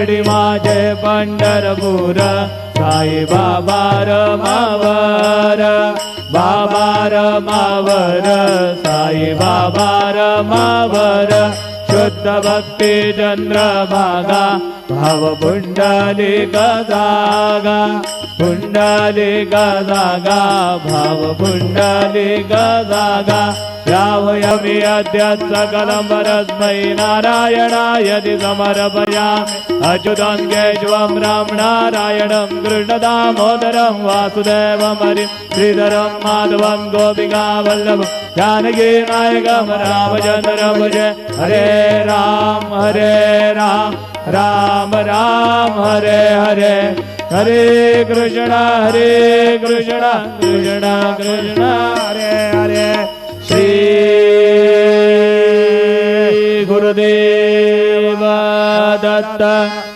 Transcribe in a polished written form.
माझे पंढरपूर साई बाबा रमावर, बाबा रमावर, साई बाबा रमावर, शुद्ध भक्ती चंद्रभागा, भाव पुंडलिक जागा, पुंडलिक जागा, भाव पुंडलिक जागा, यावयमि अद्य सकलं परस्मै नारायणायति समर्पयामि। अच्युतं केशवं राम नारायणं कृष्णदामोदरं वासुदेवं हरिं श्रीधरं माधवं गोपिकावल्लभं जानकी नायकं रामचन्द्रं भजे। हरे राम राम राम हरे हरे, हरे कृष्ण कृष्ण कृष्ण हरे हरे। श्री गुरुदेव दत्त।